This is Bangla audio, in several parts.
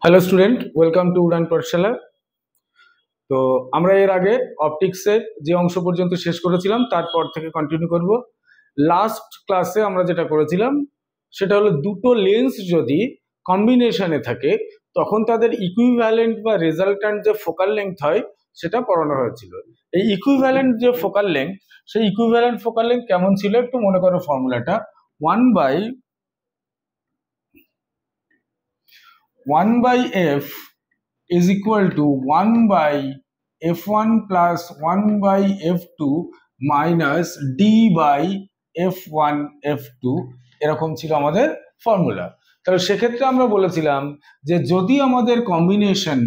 হ্যালো স্টুডেন্ট, ওয়েলকাম টু উড়ান পাঠশালা। তো আমরা এর আগে অপটিক্সের যে অংশ পর্যন্ত শেষ করেছিলাম তারপর থেকে কন্টিনিউ করব। লাস্ট ক্লাসে আমরা যেটা করেছিলাম সেটা হলো দুটো লেন্স যদি কম্বিনেশনে থাকে তখন তাদের ইকুইভ্যালেন্ট বা রেজাল্ট্যান্ট যে ফোকাল লেংথ হয় সেটা পড়ানো হয়েছিল। এই ইকুইভ্যালেন্ট যে ফোকাল লেংথ, সেই ইকুইভ্যালেন্ট ফোকাল লেংথ কেমন ছিল একটু মনে করো। ফর্মুলাটা 1/f is equal to 1 by f1 plus 1 by f2 minus d by f1 f2 এরকম ছিল আমাদের ফর্মুলা। তাহলে সেক্ষেত্রে আমরা বলেছিলাম যে যদি আমাদের কম্বিনেশন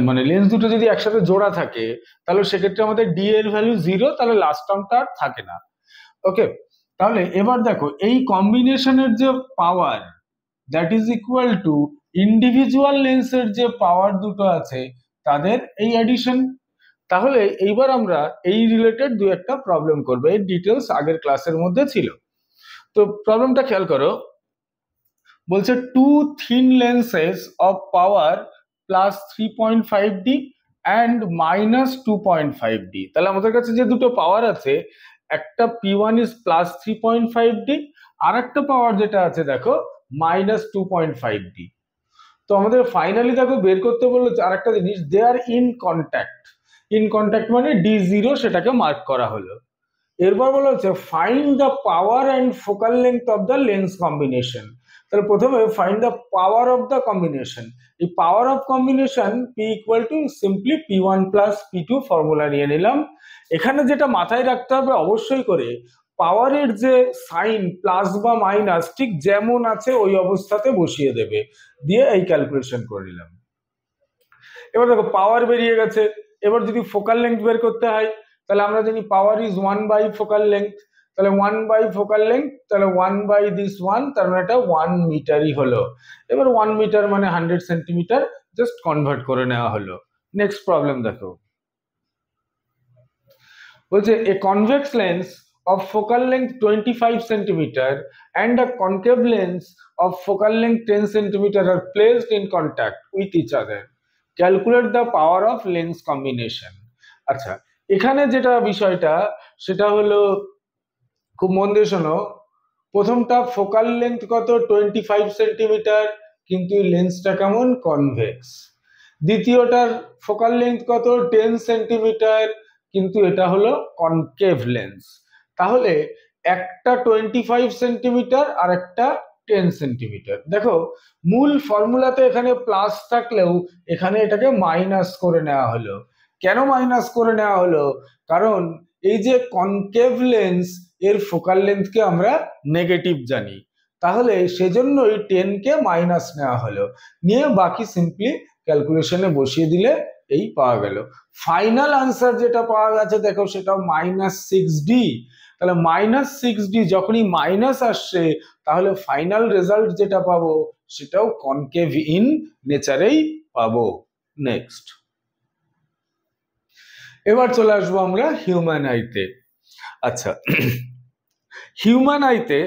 মানে লেন্স দুটো যদি একসাথে জোড়া থাকে তাহলে সেক্ষেত্রে আমাদের ডি এর ভ্যালু 0, তাহলে লাস্ট টার্মটা আর থাকে না। ওকে, তাহলে এবার দেখো এই কম্বিনেশনের যে পাওয়ার that is equal to individual লেন্সের যে পাওয়ার দুটো আছে তাদের এই অ্যাডিশন। তাহলে এইবার আমরা এই রিলেটেড দু একটা প্রবলেম করবো, এই ডিটেলস আগের ক্লাসের মধ্যে ছিল। তো প্রবলেমটা খেয়াল করো, বলছে two thin lenses of power plus 3.5D and minus 2.5D। তাহলে আমাদের কাছে যে দুটো পাওয়ার আছে, একটা P1 ইজ প্লাস 3.5D, আর একটা পাওয়ার যেটা আছে দেখো মাইনাস 2.5D। তো আমাদের ফাইনালি দেখো বের করতে বললো আর একটা জিনিস, they are in contact. In contact মানে D0 সেটাকে মার্ক করা হলো। এরপর বলা হচ্ছে find the power and focal length of the lens combination. তাহলে প্রথমে find the power of the combination. এই power of combination P equal to simply P1 plus P2 formula নিয়ে নিলাম। এখানে যেটা মাথায় রাখতে হবে অবশ্যই করে, পাওয়ারের যে সাইন প্লাস বা মাইনাস ঠিক যেমন আছে ওই অবস্থাতে বসিয়ে দেবে, দিয়ে এই ক্যালকুলেশন করে নিলাম। এবার দেখো পাওয়ার বেরিয়ে গেছে। এবার যদি ফোকাল লেংথ বের করতে হয় তাহলে আমরা জানি power is 1 by focal length. তাহলে 1 বাই ফোকাল লেংথ, তাহলে 1 বাই দিস 1, তার মানে এটা 1 মিটারই হলো। এবার 1 মিটার মানে 100 সেন্টিমিটার, জাস্ট কনভার্ট করে নেওয়া হলো। নেক্সট প্রবলেম দেখো, বলছে a convex lens of focal length 25 centimeter and a concave lens of focal length 10 centimeter are placed in contact with each other. Calculate the power of lens combination. আচ্ছা, এখানে যেটা বিষয়টা সেটা হলো, খুব মন দিয়ে শোনো। প্রথমটা ফোকাল লেন্থ কত 25 সেন্টিমিটার, কিন্তু লেন্সটা কেমন কনভেক্স। দ্বিতীয়টার ফোকাল লেন্থ কত 10 সেন্টিমিটার, কিন্তু এটা হলো কনকেভ লেন্স। তাহলে একটা 25 সেন্টিমিটার আর একটা 10 সেন্টিমিটার। দেখো মূল ফর্মুলাতে এখানে প্লাস থাকলেও এখানে এটাকে মাইনাস করে নেওয়া হলো। কেন মাইনাস করে নেওয়া হলো? কারণ এই যে কনকেভ লেন্স এর ফোকাল লেন্থকে আমরা নেগেটিভ জানি, তাহলে সেজন্যই 10 কে মাইনাস নেওয়া হলো, নিয়ে বাকি সিম্পলি ক্যালকুলেশনে বসিয়ে দিলে এই পাওয়া গেল। ফাইনাল আনসার যেটা পাওয়া গেছে দেখো সেটা -6D। তাহলে -6D যখনই মাইনাস আসছে তাহলে ফাইনাল রেজাল্ট যেটা পাবো সেটাও কনকেভ ইন নেচারেই পাবো। নেক্সট, এবার চলে আসবো আমরা হিউম্যান আইতে। আচ্ছা, হিউম্যান আইতে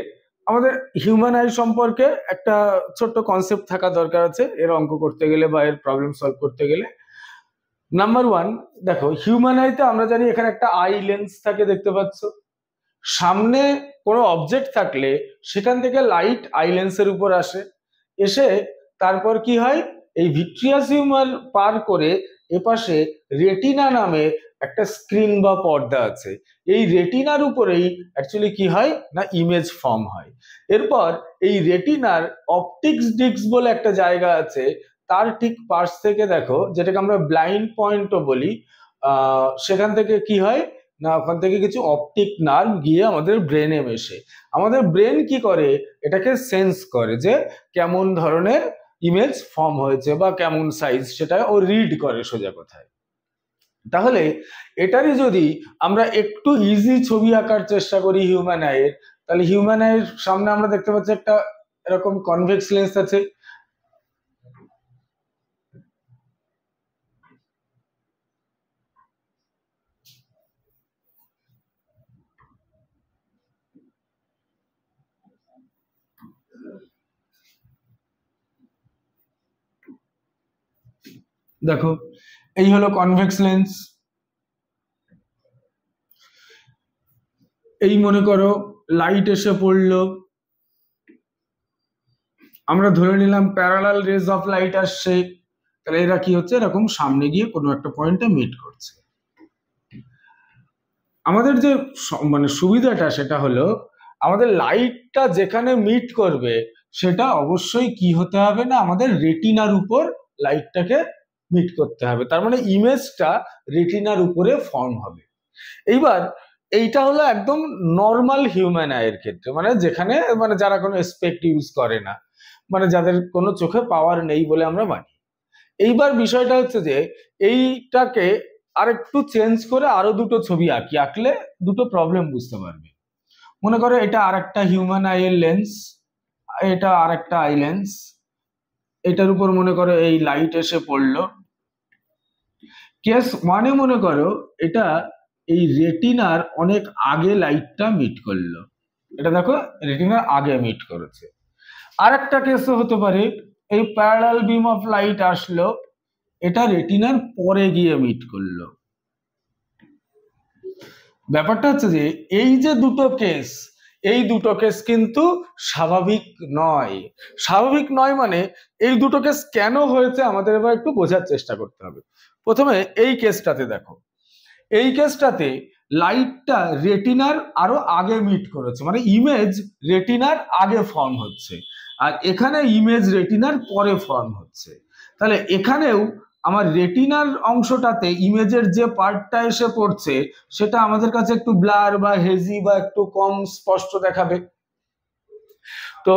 আমাদের হিউম্যান আই সম্পর্কে একটা ছোট্ট কনসেপ্ট থাকা দরকার আছে এর অঙ্ক করতে গেলে বা এর প্রবলেম সলভ করতে গেলে। নাম্বার ওয়ান, দেখো হিউম্যান আইতে আমরা জানি এখানে একটা আই লেন্স থাকে, দেখতে পাচ্ছ। সামনে কোনো অবজেক্ট থাকলে সেখান থেকে লাইট আই লেন্সের উপর আসে, এসে তারপর কি হয়, এই ভিট্রিয়াস হিউমার পার করে এপাশে রেটিনা নামে একটা স্ক্রিন বা পর্দা আছে। এই রেটিনার উপরেই অ্যাকচুয়ালি কি হয় না ইমেজ ফর্ম হয়। এরপর এই রেটিনার অপটিক্স ডিস্ক বলে একটা জায়গা আছে, তার ঠিক পাশ থেকে দেখো যেটাকে আমরা ব্লাইন্ড পয়েন্টও বলি, সেখান থেকে কি হয় না ওখান থেকে কিছু অপটিক নার্ভ গিয়ে আমাদের ব্রেনে মেশে। আমাদের ব্রেন কি করে, এটাকে সেন্স করে যে কেমন ধরনের ইমেজ ফর্ম হয়েছে বা কেমন সাইজ, সেটা ও রিড করে সোজা কথায়। তাহলে এটারই যদি আমরা একটু ইজি ছবি আঁকার চেষ্টা করি হিউম্যান আইয়ের, তাহলে হিউম্যান আইয়ের সামনে আমরা দেখতে পাচ্ছি একটা এরকম কনভেক্স লেন্স আছে। দেখো এই হলো কনভেক্স লেন্স। এই মনে করো লাইট এসে পড়লো, আমরা ধরে নিলাম প্যারালাল রেজ অফ লাইট আসছে, তাহলে এরা কি হচ্ছে, এরকম সামনে গিয়ে কোনো একটা পয়েন্টে মিট করছে। আমাদের যে মানে সুবিধাটা সেটা হলো আমাদের লাইটটা যেখানে মিট করবে সেটা অবশ্যই কি হতে হবে না, আমাদের রেটিনার উপর লাইটটাকে মিট করতে হবে, তার মানে ইমেজটা রেটিনার উপরে ফর্ম হবে। এইবার এইটা হলো একদম নর্মাল হিউম্যান আইয়ের ক্ষেত্রে, মানে যেখানে মানে যারা কোনো স্পেক্ট ইউজ করে না, মানে যাদের কোনো চোখে পাওয়ার নেই বলে আমরা মানি। এইবার বিষয়টা হচ্ছে যে এইটাকে আরেকটু চেঞ্জ করে আরো দুটো ছবি আঁকলে দুটো প্রবলেম বুঝতে পারবে। মনে করো এটা আরেকটা হিউম্যান আইয়ের লেন্স, এটা আরেকটা আই লেন্স, এটার উপর মনে করো এই লাইট এসে পড়লো। কেস ওয়ানে মনে করো এটা এই রেটিনার অনেক আগে লাইটটা মিট করলো, এটা দেখো রেটিনার আগে মিট করেছে। আর একটা কেসও হতে পারে এই প্যারালাল বিম অফ লাইট আসলো, এটা রেটিনার পরে গিয়ে মিট করলো। ব্যাপারটা হচ্ছে যে এই যে দুটো কেস, এই দুটো কেস কিন্তু স্বাভাবিক নয়। স্বাভাবিক নয় মানে এই দুটো কেস কেন হয়েছে আমাদের এবার একটু বোঝার চেষ্টা করতে হবে। প্রথমে এই কেসটাতে দেখো, এই কেসটাতে লাইটটা রেটিনার আরো আগে মিট করেছে, মানে ইমেজ রেটিনার আগে ফর্ম হচ্ছে, আর এখানে ইমেজ রেটিনার পরে ফর্ম হচ্ছে। তাহলে এখানেও আমার রেটিনার অংশটাতে ইমেজের যে পার্টটা এসে পড়ছে সেটা আমাদের কাছে একটু ব্লার বা হেজি বা একটু কম স্পষ্ট দেখাবে। তো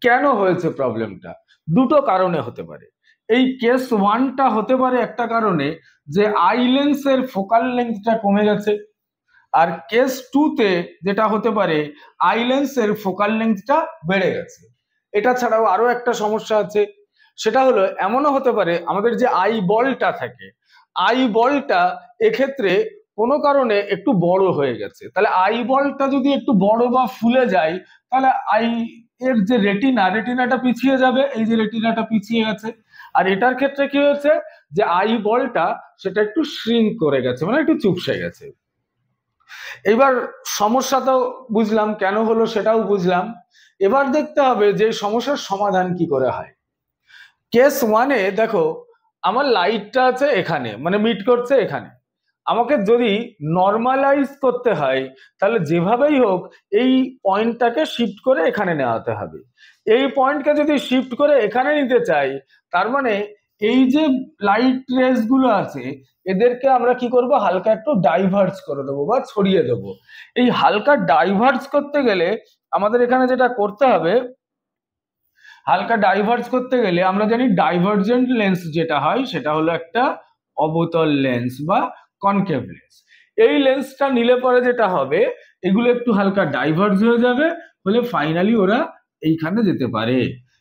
কেন হয়েছে প্রবলেমটা, দুটো কারণে হতে পারে। এই কেস ওয়ানটা হতে পারে একটা কারণে যে আই লেন্সের ফোকাল লেন্থটা কমে গেছে, আর কেস টুতে যেটা হতে পারে আই লেন্সের ফোকাল লেন্থটা বেড়ে গেছে। এটা ছাড়াও আরো একটা সমস্যা আছে, সেটা হলো এমনও হতে পারে আমাদের যে আই বলটা থাকে, আই বলটা এক্ষেত্রে কোনো কারণে একটু বড় হয়ে গেছে। তাহলে আই বলটা যদি একটু বড় বা ফুলে যায় তাহলে আই এর যে রেটিনাটা পিছিয়ে যাবে, এই যে রেটিনাটা পিছিয়ে গেছে। আর এটার ক্ষেত্রে কি হয়েছে যে আই বলটা সেটা একটু শ্রিঙ্ক করে গেছে, মানে একটু চুপসে গেছে। এবার সমস্যাটাও বুঝলাম কেন হলো সেটাও বুঝলাম, এবার দেখতে হবে যে সমস্যার সমাধান কি করে হয়। কেস ওয়ানে দেখো আমার লাইটটা আছে এখানে, মানে মিট করছে এখানে, আমাকে যদি নর্মালাইজ করতে হয় তাহলে যেভাবেই হোক এই পয়েন্টটাকে শিফট করে এখানে নেওয়াতে হবে। এই পয়েন্টকে যদি শিফট করে এখানে নিতে চাই তার মানে এই যে লাইট রেস গুলো আছে এদেরকে আমরা কি করব, হালকা একটু ডাইভার্জ করে দেবো বা ছড়িয়ে দেবো। এই হালকা ডাইভার্জ করতে গেলে আমাদের এখানে যেটা করতে হবে, হালকা ডাইভার্জ করতে গেলে আমরা জানি ডাইভার্জেন্ট লেন্স যেটা হয় সেটা হলো একটা অবতল লেন্স বা কনকেভ লেন্স। এই লেন্সটা নিলে পরে যেটা হবে এগুলো একটু হালকা ডাইভার্জ হয়ে যাবে, হলে ফাইনালি ওরা এইখানে যেতে পারে।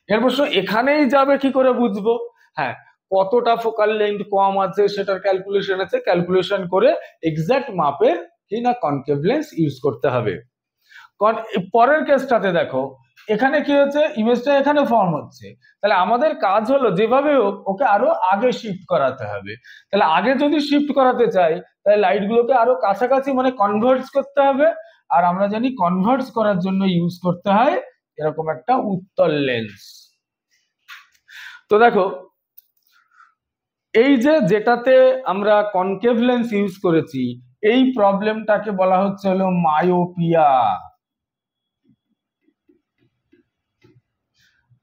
এরপর এখানেই যাবে কি করে বুঝবো, হ্যাঁ কতটা ফোকাল লেন্থ কম আছে সেটার ক্যালকুলেশন আছে, ক্যালকুলেশন করে এক্সাক্ট মাপের কি না কনকেভ লেন্স ইউজ করতে হবে। পরের কেসটাতে দেখো এখানে কি হচ্ছে, ইমেজটা এখানে ফর্ম হচ্ছে, তাহলে আমাদের কাজ হলো যেভাবে হোক ওকে আরো আগে শিফট করাতে হবে। তাহলে আগে যদি শিফট করাতে চাই তাহলে লাইট গুলোকে আরো কাছাকাছি মানে কনভার্জ করতে হবে, আর আমরা জানি কনভার্জ করার জন্য ইউজ করতে হয় এরকম একটা উত্তল লেন্স। তো দেখো এই যে যেটাতে আমরা কনকেভ লেন্স ইউজ করেছি এই প্রবলেমটাকে বলা হচ্ছে হলো মায়োপিয়া,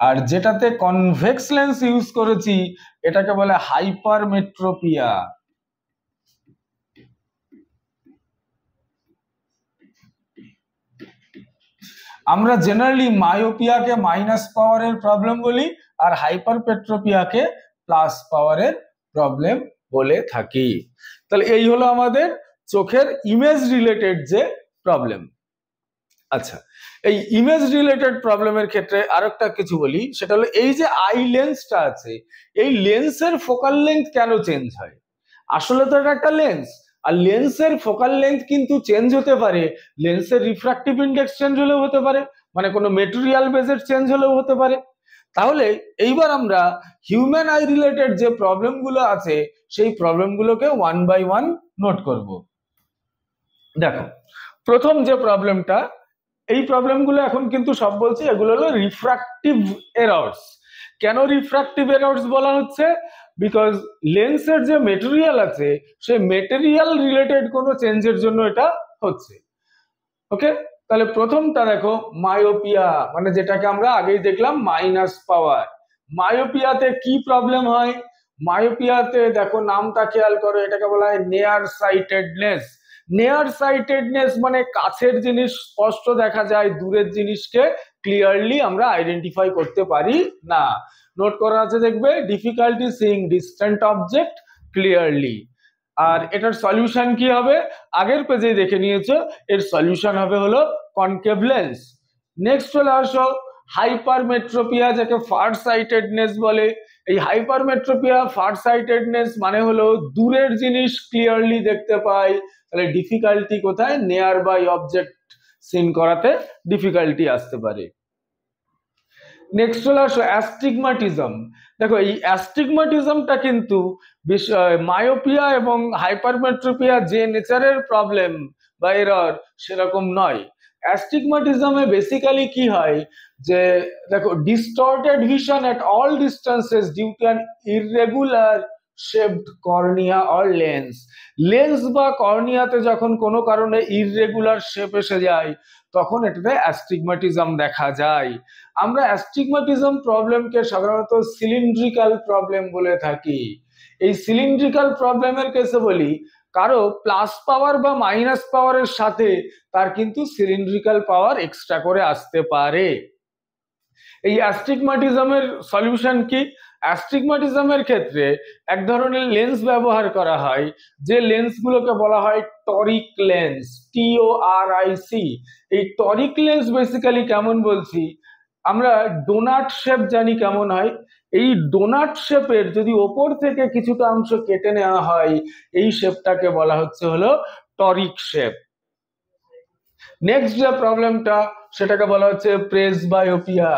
আর যেটাতে কনভেক্স লেন্স ইউজ করেছি এটাকে বলে হাইপারমেট্রোপিয়া। আমরা জেনারেলি মায়োপিয়াকে মাইনাস পাওয়ারের প্রবলেম বলি আর হাইপারমেট্রোপিয়াকে প্লাস পাওয়ারের প্রবলেম বলে থাকি। তাহলে এই হলো আমাদের চোখের ইমেজ রিলেটেড যে প্রবলেম। আচ্ছা, এই ইমেজ রিলেটেড প্রবলেমের ক্ষেত্রে আরেকটা কিছু বলি, সেটা হলো এই যে আই লেন্সটা আছে এই লেন্সের ফোকাল লেন্থ কেন চেঞ্জ হয়। আসলে তো এটা একটা লেন্স, আর লেন্সের ফোকাল লেন্থ কিন্তু চেঞ্জ হতে পারে, লেন্সের রিফ্রাক্টিভ ইন্ডেক্স চেঞ্জ হলেও হতে পারে, মানে কোনো মেটেরিয়াল বেজের চেঞ্জ হলেও হতে পারে। তাহলে এইবার আমরা হিউম্যান আই রিলেটেড যে প্রবলেমগুলো আছে সেই প্রবলেমগুলোকে ওয়ান বাই ওয়ান নোট করব। দেখো, প্রথম যে প্রবলেমটা, এই প্রবলেমগুলো এখন কিন্তু সব বলছি এগুলো হলো রিফ্রাক্টিভ এরর্স। কেন রিফ্রাক্টিভ এরর্স বলা হচ্ছে? বিকজ লেন্সের যে মেটেরিয়াল আছে সেই মেটেরিয়াল রিলেটেড কোনো চেঞ্জের জন্য এটা হচ্ছে। ওকে, তাহলে প্রথমটা দেখো, মায়োপিয়া, মানে যেটাকে আমরা আগেই দেখলাম মাইনাস পাওয়ার। মায়োপিয়াতে কি প্রবলেম হয়? মায়োপিয়াতে দেখো, নামটা খেয়াল করো, এটাকে বলা হয় নেয়ার সাইটেডনেস। নেয়ার সাইটেডনেস মানে কাছের জিনিস স্পষ্ট দেখা যায়, দূরের জিনিসকে ক্লিয়ারলি আমরা আইডেন্টিফাই করতে পারি না। নোট করা আছে দেখবে, difficulty seeing distant object clearly. আর এটার সলিউশন কি হবে? আগের পেজে দেখে নিয়েছো, এর সলিউশন হবে হলো কনকেভ লেন্স। নেক্সট চলে আসো হাইপারমেট্রোপিয়া, যাকে ফার সাইটেডনেস বলে। এই হাইপারমেট্রোপিয়া, ফার সাইটেডনেস মানে হলো দূরের জিনিস ক্লিয়ারলি দেখতে পাই। তাহলে ডিফিকাল্টি কোথায়? নিয়ার বাই অবজেক্ট সিন করাতে ডিফিকাল্টি আসতে পারে। নেক্সট চলে আসো অ্যাস্টিগমাটিজম। দেখো, এই অ্যাস্টিগমাটিজমটা কিন্তু মায়োপিয়া এবং হাইপারমেট্রোপিয়া যে নেচারের প্রবলেম বা এরর সেরকম নয়। অ্যাস্টিগমাটিজমে বেসিক্যালি কি হয় যে, দেখো, distorted vision at all distances due to an irregular shaped cornea or lens. Lens বা কর্নিয়াতে যখন কোনো কারণে ইররেগুলার শেপ এসে যায় তখন এটাতে অ্যাস্টিগমাটিজম দেখা যায়। আমরা অ্যাস্টিগমাটিজম প্রবলেমকে সাধারণত সিলিন্ড্রিক্যাল প্রবলেম বলে থাকি। এই সিলিন্ড্রিক্যাল প্রবলেমের কেসে বলি, কারো প্লাস পাওয়ার বা মাইনাস পাওয়ারের সাথে তার কিন্তু সিলিন্ড্রিক্যাল পাওয়ার এক্সট্রা করে আসতে পারে। এই অ্যাস্টিগমাটিজমের সলিউশন কি? অ্যাস্টিগমাটিজমের ক্ষেত্রে এক ধরনের লেন্স ব্যবহার করা হয়, যে লেন্সগুলোকে বলা হয় টরিক লেন্স, TORIC। এই টরিক লেন্স বেসিক্যালি কেমন বলছি, আমরা ডোনাট শেপ জানি কেমন হয়। এই ডোনাট শেপের যদি ওপর থেকে কিছুটা অংশ কেটে নেওয়া হয়, এই শেপটাকে বলা হচ্ছে হলো টরিক শেপ। নেক্সট যে প্রবলেমটা সেটাকে বলা হচ্ছে প্রেসবায়োপিয়া।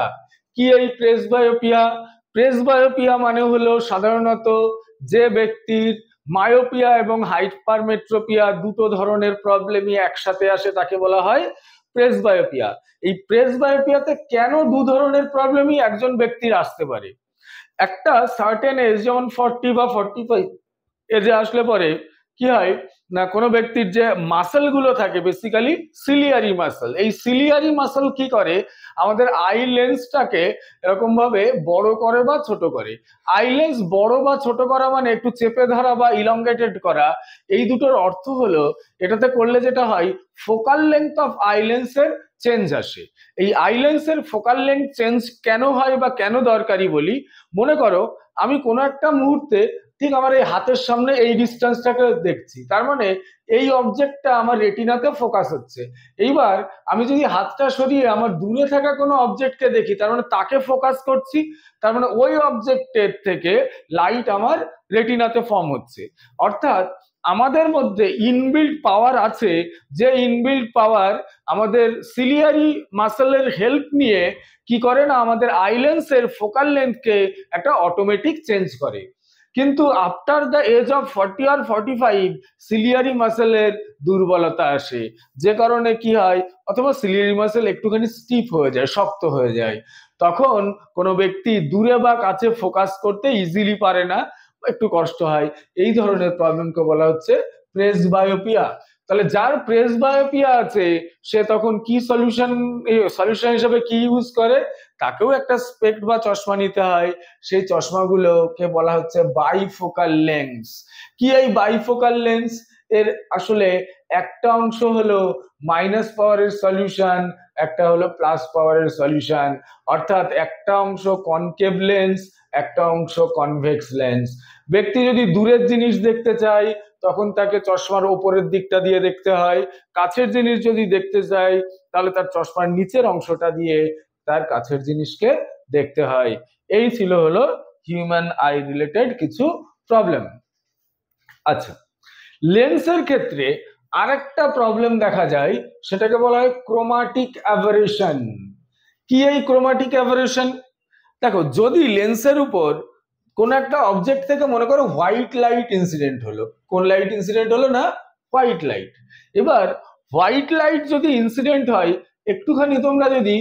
কি এই প্রেসবায়োপিয়া? প্রেসবায়োপিয়া মানে হলো সাধারণত যে ব্যক্তির মায়োপিয়া এবং হাইপারমেট্রোপিয়া দুটো ধরনের প্রবলেমই একসাথে আসে তাকে বলা হয় প্রেসবায়োপিয়া। এই প্রেসবায়োপিয়াতে কেন দু ধরনের প্রবলেমই একজন ব্যক্তির আসতে পারে? একটা সার্টেন এজ, যেমন 40 বা 45 এজে আসলে পরে কি হয় না, কোনো ব্যক্তির যে মাসেল গুলো থাকে বেসিক্যালি সিলিয়ারি মাসেল, এই সিলিয়ারি মাসেল কি করে, আমাদের আই লেন্সটাকে এরকম ভাবে বড় করে বা ছোট করে। আই লেন্স বড় বা ছোট করা মানে একটু চেপে ধরা বা ইলংগেটেড করা। এই দুটোর অর্থ হলো, এটাতে করলে যেটা হয়, ফোকাল লেন্থ অফ আই লেন্সের চেঞ্জ আসে। এই আই লেন্সের ফোকাল লেন্থ চেঞ্জ কেন হয় বা কেন দরকারি বলি, মনে করো আমি কোনো একটা মুহূর্তে ঠিক আমার এই হাতের সামনে এই ডিস্টেন্সটাকে দেখছি, তার মানে এই অবজেক্টটা আমার রেটিনাতে ফোকাস হচ্ছে। এইবার আমি যদি হাতটা সরিয়ে আমার দূরে থাকা কোনো অবজেক্টকে দেখি, তার মানে তাকে ফোকাস করছি, তার মানে ওই অবজেক্টের থেকে লাইট আমার রেটিনাতে ফর্ম হচ্ছে। অর্থাৎ আমাদের মধ্যে ইনবিল্ট পাওয়ার আছে, যে ইনবিল্ট পাওয়ার আমাদের সিলিয়ারি মাসেলের হেল্প নিয়ে কি করে না, আমাদের আই লেন্সের ফোকাল লেন্থকে একটা অটোমেটিক চেঞ্জ করে। কিন্তু আফটার দ্য এজ অফ 40 আর 45 সিলিয়ারি মাসেলের দুর্বলতা আসে, যে কারণে কি হয়, অথবা সিলিয়ারি মাসেল একটুখানি স্টিফ হয়ে যায়, শক্ত হয়ে যায়। তখন কোনো ব্যক্তি দূরে বা কাছে ফোকাস করতে ইজিলি পারে না, একটু কষ্ট হয়। এই ধরনের প্রবলেমকে বলা হচ্ছে প্রেসবায়োপিয়া। তাহলে যার প্রেসবায়োপিয়া আছে সে তখন কি সলিউশন হিসেবে কি ইউজ করে? তাকেও একটা স্পেক্ট বা চশমা নিতে হয়। সেই চশমাগুলোকে বলা হচ্ছে বাইফোকাল লেন্স। কি এই বাইফোকাল লেন্স? এর আসলে একটা অংশ হলো মাইনাস পাওয়ারের সলিউশন, একটা হলো প্লাস পাওয়ারের সলিউশন। অর্থাৎ একটা অংশ কনকেভ লেন্স, একটা অংশ কনভেক্স লেন্স। ব্যক্তি যদি দূরের জিনিস দেখতে চায় তখন তাকে চশমার ওপরের দিকটা দিয়ে দেখতে হয়। কাছের জিনিস যদি দেখতে চায় তাহলে তার চশমার নিচের অংশটা দিয়ে তার কাছের জিনিসকে দেখতে হয়। এই ছিল হলো হিউম্যান আই রিলেটেড কিছু প্রবলেম। আচ্ছা, লেন্সের ক্ষেত্রে আরেকটা প্রবলেম দেখা যায়, সেটাকে বলা হয় ক্রোমাটিক অ্যাভারেশন। কি এই ক্রোমাটিক অ্যাভারেশন? দেখো যদি লেন্সের উপর কোন একটা অবজেক্ট থেকে মনে করো হোয়াইট লাইট ইনসিডেন্ট হলো, কোন লাইট ইনসিডেন্ট হলো না, হোয়াইট লাইট। এবার হোয়াইট লাইট যদি ইনসিডেন্ট হয়, একটুখানি তোমরা যদি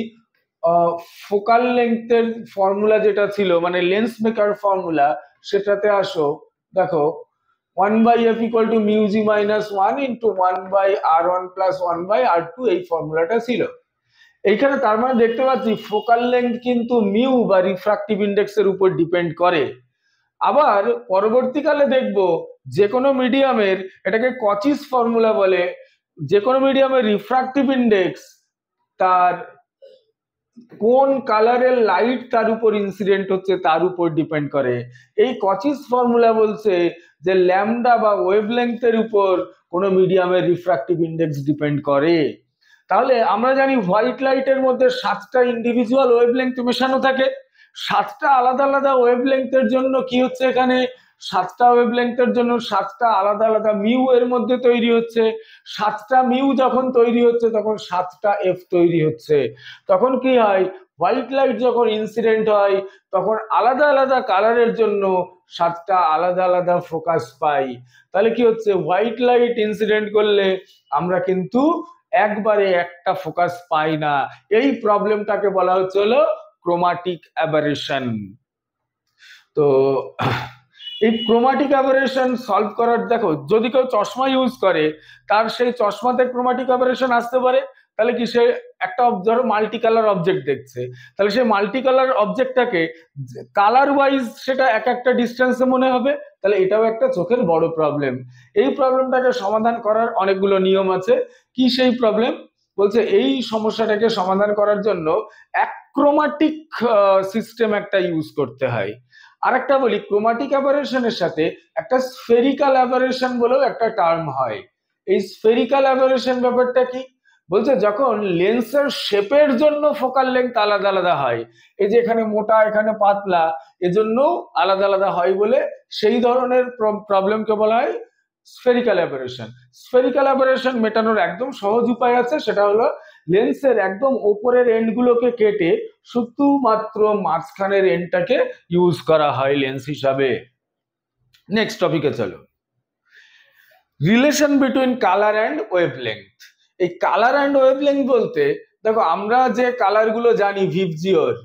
ফোকাল লেংথের ফর্মুলা যেটা ছিল মানে লেন্স মেকার ফর্মুলা সেটাতে আসো, দেখো 1/f equal to mu G minus 1 into 1/r1 plus 1/r2 এই ফর্মুলাটা ছিল। এইখানে তার মানে দেখতে পাচ্ছি ফোকাল লেন্থ কিন্তু মিউ বা রিফ্রাক্টিভ ইন্ডেক্সের উপর ডিপেন্ড করে। আবার পরবর্তীকালে দেখব যে কোনো মিডিয়ামের, এটাকে কচিস ফর্মুলা বলে, যে কোনো মিডিয়ামের রিফ্রাক্টিভ ইন্ডেক্স তার কোন কালারের লাইট তার উপর ইনসিডেন্ট হচ্ছে তার উপর ডিপেন্ড করে। এই কচিস ফর্মুলা বলছে যে ল্যামডা বা ওয়েভলেংথের উপর কোনো মিডিয়ামের রিফ্রাক্টিভ ইন্ডেক্স ডিপেন্ড করে। তাহলে আমরা জানি হোয়াইট লাইটের মধ্যে 7টা ইন্ডিভিজুয়াল ওয়েভলেংথ মেশানো থাকে। 7টা আলাদা আলাদা ওয়েভলেংথের জন্য কি হচ্ছে, এখানে 7টা ওয়েভলেংথের জন্য 7টা আলাদা আলাদা মিউ এর মধ্যে তৈরি হচ্ছে। 7টা মিউ যখন তৈরি হচ্ছে তখন 7টা এফ তৈরি হচ্ছে। তখন কি হয়, হোয়াইট লাইট যখন ইনসিডেন্ট হয় তখন আলাদা আলাদা কালারের জন্য 7টা আলাদা আলাদা ফোকাস পাই। তাহলে কি হচ্ছে, হোয়াইট লাইট ইনসিডেন্ট করলে আমরা কিন্তু একবারে একটা ফোকাস পাই না। এই প্রবলেমটাকে বলা হচ্ছে হলো ক্রোমাটিক অ্যাবারেশন। তো এই ক্রোমাটিক অ্যাবারেশন সলভ করার, দেখো যদি কেউ চশমা ইউজ করে তার সেই চশমাতে ক্রোমাটিক অ্যাবারেশন আসতে পারে। তাহলে কি, সে একটা ধরো মাল্টি কালার অবজেক্ট দেখছে, তাহলে সেই মাল্টি কালার অবজেক্টটাকে কালার ওয়াইজ সেটা এক একটা ডিস্টেন্সে মনে হবে। তাহলে এটাও একটা চোখের বড় প্রবলেম। এই প্রবলেমটাকে সমাধান করার অনেকগুলো নিয়ম আছে। কি সেই প্রবলেম বলছে, এই সমস্যাটাকে সমাধান করার জন্য অ্যাক্রোমাটিক সিস্টেম একটা ইউজ করতে হয়। আরেকটা বলি, ক্রোমাটিক অ্যাবারেশনের সাথে একটা স্ফেরিক্যাল অ্যাবারেশন বলেও একটা টার্ম হয়। এই স্ফেরিক্যাল অ্যাবারেশন ব্যাপারটা কি বলছে, যখন লেন্সের শেপের জন্য ফোকাল লেন্থ আলাদা আলাদা হয়, এই যে এখানে মোটা এখানে পাতলা, এজন্য আলাদা আলাদা হয় বলে সেই ধরনের প্রবলেমকে বলা হয় স্ফেরিক্যাল অ্যাবারেশন। স্ফেরিক্যাল অ্যাবারেশন মেটানোর একদম সহজ উপায় আছে, সেটা হলো লেন্সের একদম ওপরের এন্ড গুলোকে কেটে শুধুমাত্র মাঝখানের এন্ডটাকে ইউজ করা হয় লেন্স হিসাবে। নেক্সট টপিকে চলো, relation between colour and wavelength. এই কালার অ্যান্ড ওয়েভলেংথ বলতে, দেখো আমরা যে কালার গুলো জানি ভিবজিওর,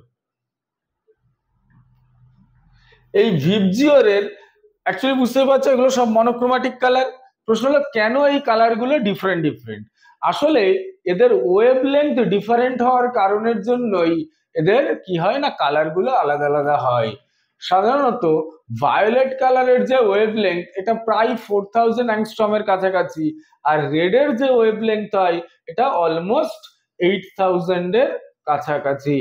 এই ভিবজিওরের অ্যাকচুয়ালি বুঝতে পারছো এগুলো সব মনোক্রোমাটিক কালার। প্রশ্ন হলো কেন এই কালার গুলো ডিফারেন্ট ডিফারেন্ট। আসলে এদের ওয়েভলেংথ ডিফারেন্ট হওয়ার কারণের জন্যই এদের কি হয় না, কালার গুলো আলাদা আলাদা হয়। সাধারণত ভায়োলেট কালারের যে ওয়েভলেংথ এটা প্রায় 4000 অ্যাংস্ট্রমের কাছাকাছি, আর রেডের যে ওয়েভলেংথ হয় এটা অলমোস্ট 8000 এর কাছাকাছি।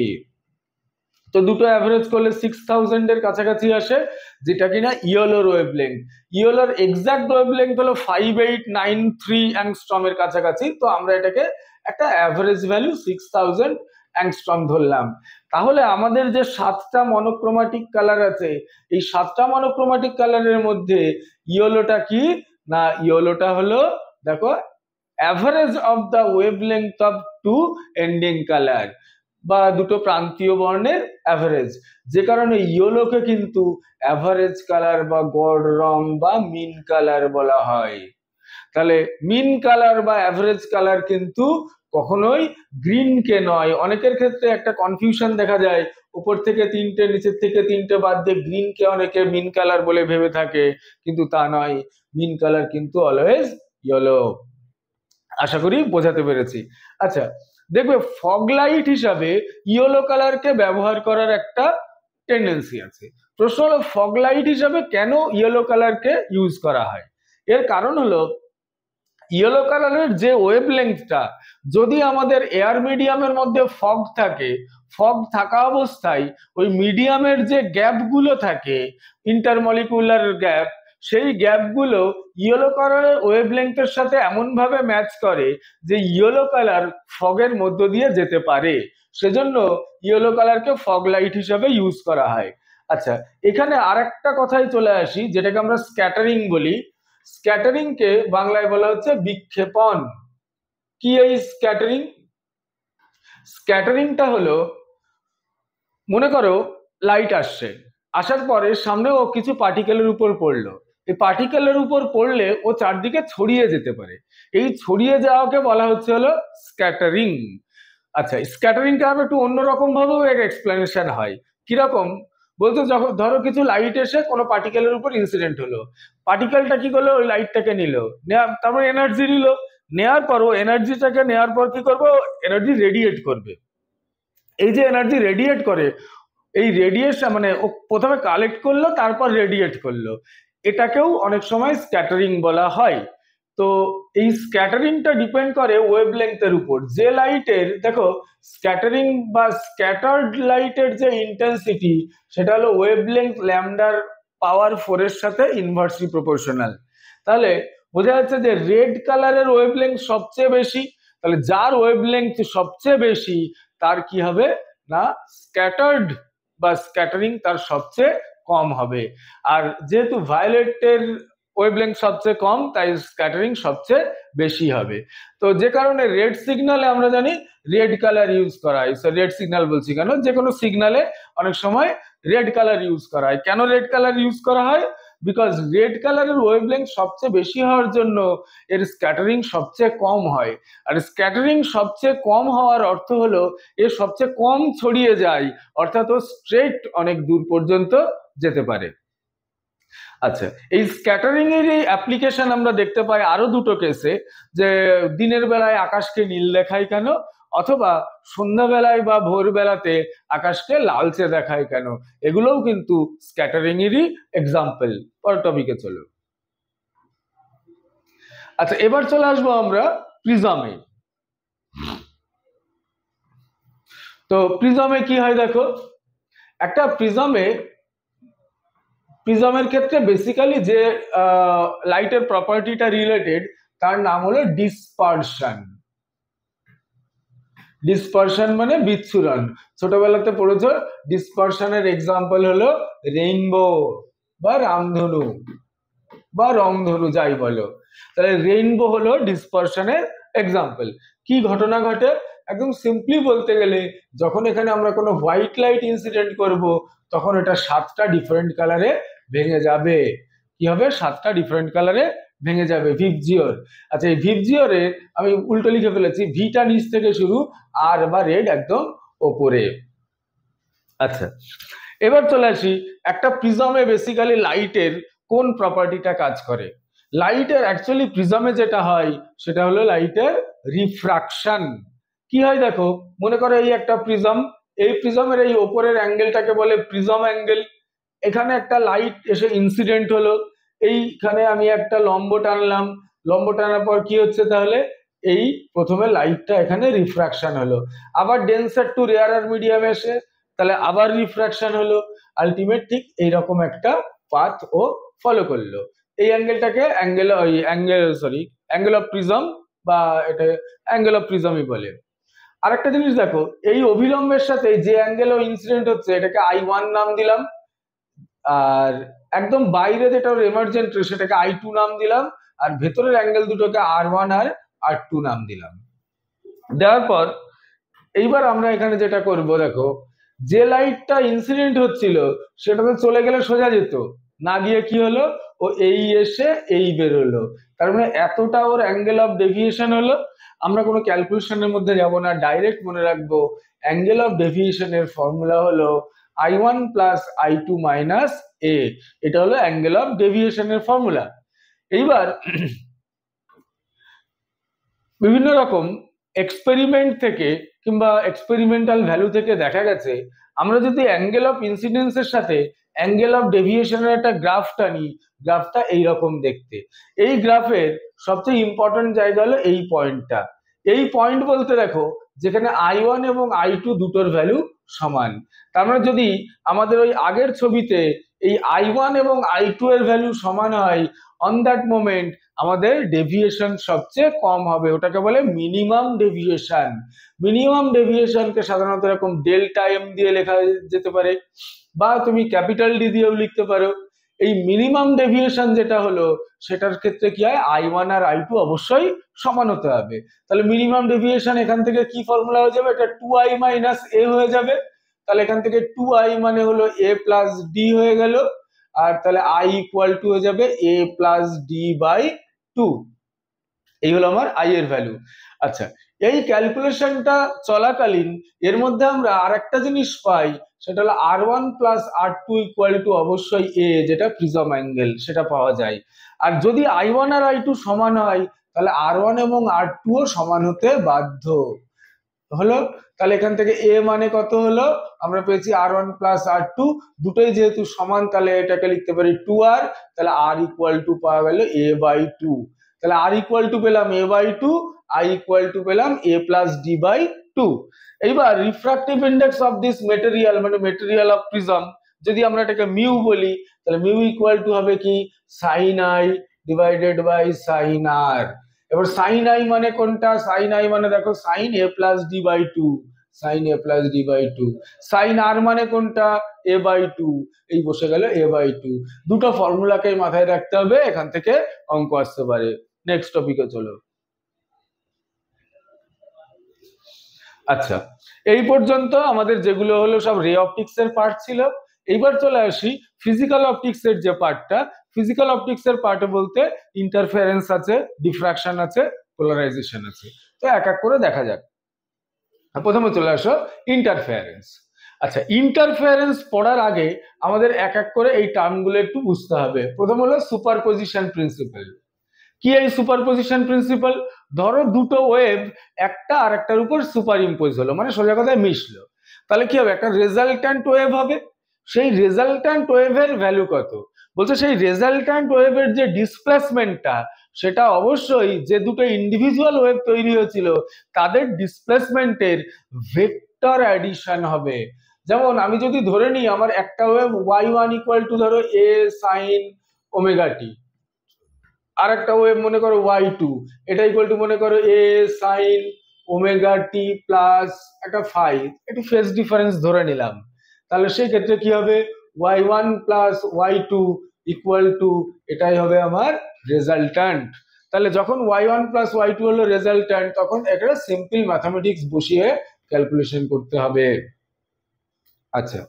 তো দুটো অ্যাভারেজ করলে 6000 এর কাছাকাছি আসে, যেটা কিনা ইয়েলোর ওয়েভলেংথ। ইয়েলোর এক্সাক্ট ওয়েভলেংথ হলো 5893 অ্যাংস্ট্রমের কাছাকাছি। তো আমরা এটাকে একটা অ্যাভারেজ ভ্যালু 6000 অ্যাংস্ট্রম ধরলাম। তাহলে আমাদের যে 7টা মনোক্রোমাটিক কালার আছে, এই 7টা মনোক্রোমাটিক কালারের মধ্যে ইয়েলোটা কি না, ইয়েলোটা হলো দেখো average of the wavelength of two ending colour, বা দুটো প্রান্তীয় বর্ণের অ্যাভারেজ। যে কারণে ইয়েলোকে কিন্তু অ্যাভারেজ কালার বা গড় রং বা মিন কালার বলা হয়। তাহলে মিন কালার বা অ্যাভারেজ কালার কিন্তু কখনোই গ্রিনকে নয়। অনেকের ক্ষেত্রে একটা কনফিউশন দেখা যায়, উপর থেকে 3টে নিচের থেকে 3টে বাদ দিয়ে গ্রিনকে অনেকে মিন কালার বলে ভেবে থাকে, কিন্তু তা নয়। মিন কালার কিন্তু অলওয়েজ ইয়েলো। আশা করি বোঝাতে পেরেছি। আচ্ছা, দেখবে ফগ লাইট হিসাবে ইয়েলো কালারকে ব্যবহার করার একটা টেন্ডেন্সি আছে। প্রশ্ন হলো ফগ লাইট হিসাবে কেন ইয়েলো কালারকে ইউজ করা হয়। এর কারণ হলো ইয়েলো কালারের যে ওয়েভলেংথটা, যদি আমাদের এয়ার মিডিয়ামের মধ্যে ফগ থাকে, ফগ থাকা অবস্থায় ওই মিডিয়ামের যে গ্যাপগুলো থাকে, ইন্টারমলিকুলার গ্যাপ, সেই গ্যাপগুলো ইয়েলো কালারের ওয়েভলেংথের সাথে এমন ভাবে ম্যাচ করে যে ইয়েলো কালার ফগের মধ্য দিয়ে যেতে পারে। সেজন্য ইয়েলো কালারকে ফগ লাইট হিসাবে ইউজ করা হয়। আচ্ছা, এখানে আরেকটা কথায় চলে আসি, যেটাকে আমরা স্ক্যাটারিং বলি। স্ক্যাটারিং কে বাংলায় বলা হচ্ছে বিক্ষেপণ। কি এই স্ক্যাটারিং? স্ক্যাটারিংটা হলো, মনে করো লাইট আসছে, আসার পরে সামনে ও কিছু পার্টিকেলের উপর পড়লো। এই পার্টিকেলের উপর পড়লে ও চারদিকে ছড়িয়ে যেতে পারে, এই ছড়িয়ে যাওয়াকে বলা হচ্ছে হলো স্ক্যাটারিং। আচ্ছা, স্ক্যাটারিংটা আবার একটু অন্যরকম ভাবেও এর এক্সপ্লেনেশন হয়। কিরকম বলতো, যখন ধরো কিছু লাইট এসে কোনো পার্টিকেলের উপর ইনসিডেন্ট হলো, পার্টিকেলটা কি করলো, ওই লাইটটাকে নিল, তারপর এনার্জি নিল, নেওয়ার পর ও এনার্জিটাকে নেওয়ার পর কি করবো, এনার্জি রেডিয়েট করবে। এই যে এনার্জি রেডিয়েট করে, এই রেডিয়েশন মানে ও প্রথমে কালেক্ট করলো তারপর রেডিয়েট করলো, এটাকেও অনেক সময় স্ক্যাটারিং বলা হয়। তো এই স্ক্যাটারিংটা ডিপেন্ড করে ওয়েভলেংথের উপর। যে লাইটের দেখো স্ক্যাটারিং বা স্ক্যাটার্ড লাইটের যে ইন্টেন্সিটি, সেটা হলো ওয়েভলেংথ ল্যামডার পাওয়ার 4 এর সাথে ইনভার্সলি প্রপোর্শনাল। তাহলে বোঝা যাচ্ছে যে রেড কালারের ওয়েভলেংথ সবচেয়ে বেশি, তাহলে যার ওয়েভলেংথ সবচেয়ে বেশি তার কি হবে না, স্ক্যাটার্ড বা স্ক্যাটারিং তার সবচেয়ে কম হবে। আর যেহেতু ভায়োলেটের ওয়েভলেংথ সবচেয়ে কম, তাই স্ক্যাটারিং সবচেয়ে বেশি হবে। তো যে কারণে রেড সিগন্যালে আমরা জানি রেড কালার ইউজ করা হয়। রেড সিগন্যাল বলছি কেন, যে কোনো সিগন্যালে অনেক সময় রেড কালার ইউজ করা হয়। কেন রেড কালার ইউজ করা হয়, বিকজ রেড কালারের ওয়েভলেংথ সবচেয়ে বেশি হওয়ার জন্য এর স্ক্যাটারিং সবচেয়ে কম হয়। আর স্ক্যাটারিং সবচেয়ে কম হওয়ার অর্থ হলো এর সবচেয়ে কম ছড়িয়ে যায়, অর্থাৎ ও স্ট্রেট অনেক দূর পর্যন্ত যেতে পারে। আচ্ছা, এই স্ক্যাটারিং এর এই অ্যাপ্লিকেশন আমরা দেখতে পাই আরো দুটো কেসে, যে দিনের বেলায় আকাশকে নীল দেখায় কেন, অথবা সন্ধ্যাবেলায় বা ভোরবেলাতে আকাশকে লালচে দেখায় কেন, এগুলোও কিন্তু স্ক্যাটারিং এরই এক্সাম্পল। পরের টপিকে চলো। আচ্ছা, এবার চলে আসবো আমরা প্রিজমে। তো প্রিজমে কি হয় দেখো, একটা প্রিজমের ক্ষেত্রে বেসিক্যালি যে লাইটের প্রপার্টিটা রিলেটেড, তার নাম হলো ডিসপারশন। ডিসপারশন মানে বিচ্ছুরণ। ছোটবেলাতে পড়েছো, ডিসপারশনের এক্সাম্পল হলো রেইনবো বা রামধনু বা রংধনু, যাই বলো। তাহলে রেইনবো হলো ডিসপারশনের এক্সাম্পল। কি ঘটনা ঘটে, একদম সিম্পলি বলতে গেলে, যখন এখানে আমরা কোনো হোয়াইট লাইট ইনসিডেন্ট করব, তখন এটা 7টা ডিফারেন্ট কালারে ভেঙে যাবে। কি হবে, 7টা ডিফারেন্ট কালারে ভেঙে যাবে ভিপজিওর। আচ্ছা, এই ভিপজিওরে আমি উল্টো লিখে ফেলেছি, ভিটা নিচ থেকে শুরু, আর বা রেড একদম ওপরে। আচ্ছা, এবার চলে আসি একটা প্রিজমে বেসিক্যালি লাইটের কোন প্রপার্টিটা কাজ করে। লাইটের অ্যাকচুয়ালি প্রিজমে যেটা হয় সেটা হলো লাইটের রিফ্রাকশন। কি হয় দেখো, মনে করো এই একটা প্রিজম, এই প্রিজমের এই ওপরের অ্যাঙ্গেলটাকে বলে প্রিজম অ্যাঙ্গেল। এখানে একটা লাইট এসে ইনসিডেন্ট হলো, এইখানে আমি একটা লম্ব টানলাম, লম্ব টানার পর কি হচ্ছে, তাহলে এই প্রথমে লাইটটা এখানে রিফ্রাকশন হলো, আবার ডেন্সার টু রেয়ারার মিডিয়ামে এসে তাহলে আবার রিফ্রাকশন হলো, আলটিমেট ঠিক এইরকম একটা পাথ ও ফলো করলো। এই অ্যাঙ্গেলটাকে অ্যাঙ্গেল অফ প্রিজম, বা এটা অ্যাঙ্গেল অফ প্রিজমই বলে। আরেকটা জিনিস দেখো, এই অভিলম্বের সাথে যে অ্যাঙ্গেল ইনসিডেন্ট হচ্ছে এটাকে I1 নাম দিলাম, আর একদম বাইরে যেটা এমার্জেন্ট সেটাকে I2 নাম দিলাম, আর ভেতরের অ্যাঙ্গেল দুটোকে R1 আর R2 নাম দিলাম। দেওয়ার পর এইবার আমরা এখানে যেটা করব দেখো, যে লাইটটা ইনসিডেন্ট হচ্ছিল সেটা তো চলে গেলে সোজা যেত, না গিয়ে কি হলো, ও এই এসে এই বেরোলো, তার মানে এতটা ওর অ্যাঙ্গেল অফ ডেভিয়েশন হলো। আমরা কোনো ক্যালকুলেশনের মধ্যে যাব না, ডাইরেক্ট মনে রাখবো অ্যাঙ্গেল অফ ডেভিয়েশনের ফর্মুলা হলো I1 plus I2 minus A। এটা হলো অ্যাঙ্গেল অফ ডেভিয়েশনের ফর্মুলা। এইবার বিভিন্ন রকম এক্সপেরিমেন্ট থেকে কিংবা এক্সপেরিমেন্টাল ভ্যালু থেকে দেখা গেছে, আমরা যদি অ্যাঙ্গেল অফ ইনসিডেন্সের সাথে অ্যাঙ্গেল অফ ডেভিয়েশনের একটা গ্রাফ টানি, গ্রাফটা এইরকম দেখতে। এই গ্রাফের সবচেয়ে ইম্পর্টেন্ট জায়গা হলো এই পয়েন্টটা। এই পয়েন্ট বলতে দেখো, যেখানে I1 এবং I2 দুটোর ভ্যালু সমান। তার মানে যদি আমাদের ওই আগের ছবিতে এই I1 এবং I2 এর ভ্যালু সমান হয়, অন দ্যাট মোমেন্ট আমাদের ডেভিয়েশন সবচেয়ে কম হবে, ওটাকে বলে মিনিমাম ডেভিয়েশন। মিনিমাম ডেভিয়েশনকে সাধারণত এরকম ডেল্টা এম দিয়ে লেখা যেতে পারে, বা তুমি ক্যাপিটাল ডি দিয়েও লিখতে পারো। এই মিনিমাম ডেভিয়েশন যেটা হলো, সেটার ক্ষেত্রে কি হয়, I1 আর I2 অবশ্যই সমান হতে হবে। তাহলে মিনিমাম ডেভিয়েশন এখান থেকে কি ফর্মুলা হয়ে যাবে, এটা 2I মাইনাস A হয়ে যাবে। তাহলে এখান থেকে 2i মানে হলো a প্লাস ডি হয়ে গেল, আর তাহলে i ইকুয়াল টু হয়ে যাবে a প্লাস ডি বাই 2। এই হলো আমার i এর ভ্যালু। আচ্ছা, এই ক্যালকুলেশনটা চলাকালীন এর মধ্যে আমরা আর একটা জিনিস পাই, সেটা হলো r1 plus r2 equal to অবশ্যই a, যেটা প্রিজম অ্যাঙ্গেল, সেটা পাওয়া যায়। আর যদি i1 আর i2 সমান হয় তাহলে r1 এবং r2 ও সমান হতে বাধ্য হলো। তাহলে এখান থেকে a মানে কত হলো, আমরা পেয়েছি r1 প্লাস r2, দুটোই যেহেতু সমান তাহলে এটাকে লিখতে পারি 2r, তাহলে r ইকুয়াল টু পাওয়া গেল a বাই 2। তাহলে r ইকুয়াল টু পেলাম a by 2, i equal to পেলাম a প্লাস ডি বাই 2। এইবার refractive index of this material মানে মেটেরিয়াল অফ প্রিজম, যদি আমরা এটাকে মিউ বলি তাহলে মিউ ইকুয়াল টু হবে কি sine i divided by sine r। এবার সাইন i মানে কোনটা, সাইন i মানে দেখো sine a plus D by 2, sine a plus D by 2। Sine r মানে কোনটা a বাই 2, এই বসে গেল a বাই 2। দুটো ফর্মুলাকে মাথায় রাখতে হবে, এখান থেকে অঙ্ক আসতে পারে। নেক্সট টপিকে চলো। আচ্ছা, এই পর্যন্ত আমাদের যেগুলো হলো সব রে অপটিক্স এর পার্ট ছিল। এইবার চলে আসি ফিজিক্যাল অপটিক্স এর যে পার্টটা। ফিজিক্যাল অপটিক্স এর পার্টে বলতে ইন্টারফারেন্স আছে, ডিফ্রাকশন আছে, পোলারাইজেশন আছে। তো এক এক করে দেখা যাক। প্রথমে চলে আসো ইন্টারফারেন্স। আচ্ছা, ইন্টারফারেন্স পড়ার আগে আমাদের এক এক করে এই টার্মগুলো একটু বুঝতে হবে। প্রথম হলো সুপারপজিশন প্রিন্সিপাল। কি এই সুপারপজিশন প্রিন্সিপাল? ধরো দুটো ওয়েভ একটা আর একটার উপর সুপার ইম্পোজ হলো, মানে সোজা কথায় মিশলো, তাহলে কি হবে, একটা রেজাল্ট্যান্ট ওয়েভ হবে। সেই রেজাল্ট্যান্ট ওয়েভের ভ্যালু কত? বলছে সেই রেজাল্ট্যান্ট ওয়েভের যে ডিসপ্লেসমেন্টটা, সেটা অবশ্যই যে দুটো ইন্ডিভিজুয়াল ওয়েভ তৈরি হয়েছিল তাদের ডিসপ্লেসমেন্টের ভেক্টর অ্যাডিশন হবে। যেমন আমি যদি ধরে নিই আমার একটা ওয়েভ y1 ইকুয়াল টু ধরো a সাইন ওমেগা টি, আর একটা ওয়েভ মনে করো y2, এটা ইকুয়াল টু মনে করো a sine omega t plus একটা ফাই, একটু ফেজ ডিফারেন্স ধরে নিলাম। তাহলে সেই ক্ষেত্রে কি হবে, y1 plus y2 equal to, এটাই হবে আমার রেজাল্ট্যান্ট। তাহলে যখন y1 প্লাস y2 হলো রেজাল্ট্যান্ট, তখন এটা সিম্পল ম্যাথামেটিক্স বসিয়ে ক্যালকুলেশন করতে হবে। আচ্ছা,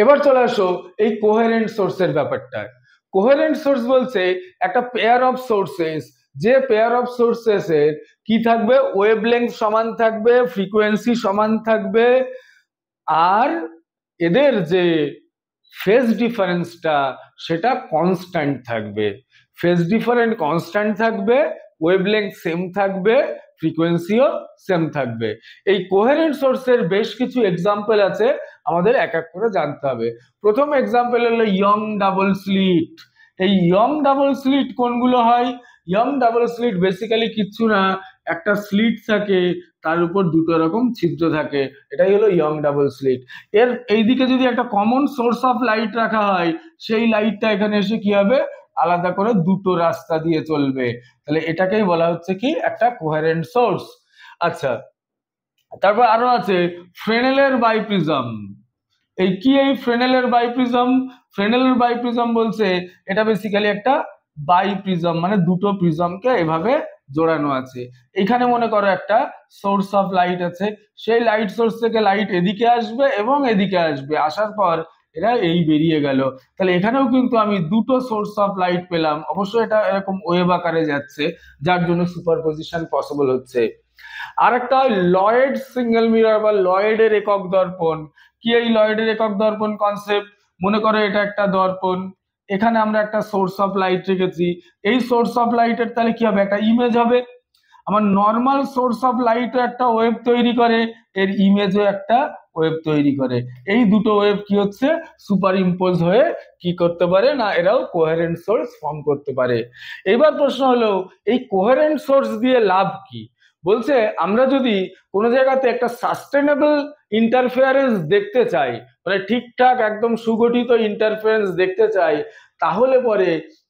এবার চলে আসো এই কোহেরেন্ট সোর্সের ব্যাপারটা। কোহেরেন্ট সোর্স বলছে একটা পেয়ার অফ সোর্সেস, যে পেয়ার অফ সোর্সেসের কি থাকবে, ওয়েভলেংথ সমান থাকবে, ফ্রিকোয়েন্সি সমান থাকবে, আর এদের যে ফেজ ডিফারেন্সটা সেটা কনস্ট্যান্ট থাকবে। ফেজ ডিফারেন্ট কনস্ট্যান্ট থাকবে, ওয়েভলেংথ সেম থাকবে, ফ্রিকোয়েন্সিও সেম থাকবে। এই কোহেরেন্ট সোর্সের বেশ কিছু এক্সাম্পল আছে, আমাদের এক এক করে জানতে হবে। প্রথম এক্সাম্পল হলো ইয়ং ডাবল স্লিট। এই ইয়ং ডাবল স্লিট কোনগুলো হয়? ইয়ং ডাবল স্লিট বেসিক্যালি কিচ্ছু না, একটা স্লিট থাকে তার উপর দুটো রকম ছিদ্র থাকে, এটাই হলো ইয়ং ডাবল স্লিট। এর এইদিকে যদি একটা কমন সোর্স অফ লাইট রাখা হয়, সেই লাইটটা এখানে এসে কি হবে, আলাদা করে দুটো রাস্তা দিয়ে চলবে, তাহলে এটাকেই বলা হচ্ছে কি একটা কোহেরেন্ট সোর্স। আচ্ছা, তারপর আরো আছে ফ্রেনেলের বাইপ্রিজম। এই কি এই ফ্রেনেলের বাইপ্রিজম? ফ্রেনেলের বাইপ্রিজম বলছে এটা বেসিক্যালি একটা বাইপ্রিজম, মানে দুটো প্রিজমকে এভাবে জোড়ানো আছে। এখানে মনে করো একটা সোর্স অফ লাইট আছে, সেই লাইট সোর্স থেকে লাইট এদিকে আসবে এবং এদিকে আসবে, আসার পর এরা এই বেরিয়ে গেল। তাহলে এখানেও কিন্তু আমি দুটো সোর্স অফ লাইট পেলাম, অবশ্যই এটা এরকম ওয়েভ আকারে যাচ্ছে, যার জন্য সুপারপজিশন পসিবল হচ্ছে। আর একটা লয়েড সিঙ্গেল মিরর বা লয়েডের একক দর্পণ। কি এই লয়েডের একক দর্পণ কনসেপ্ট? মনে করো এটা একটা দর্পণ, এখানে আমরা একটা সোর্স অফ লাইট রেখেছি, এই সোর্স অফ লাইটের তাহলে কি হবে, একটা ইমেজ হবে। আমার নর্মাল সোর্স অফ লাইটও একটা ওয়েভ তৈরি করে, এর ইমেজও একটা ওয়েভ তৈরি করে। এই দুটো ওয়েভ কি হচ্ছে, সুপার ইম্পোজ হয়ে কি করতে পারে না, এরাও কোহেরেন্ট সোর্স ফর্ম করতে পারে। এবার প্রশ্ন হলো এই কোহেরেন্ট সোর্স দিয়ে লাভ কি? বলছে আমরা যদি কোনো জায়গাতে একটা সাস্টেনেবল ইন্টারফেয়ারেন্স দেখতে চাই, মানে ঠিকঠাক একদম সুগঠিত ইন্টারফেয়ারেন্স দেখতে চাই, তাহলে পরে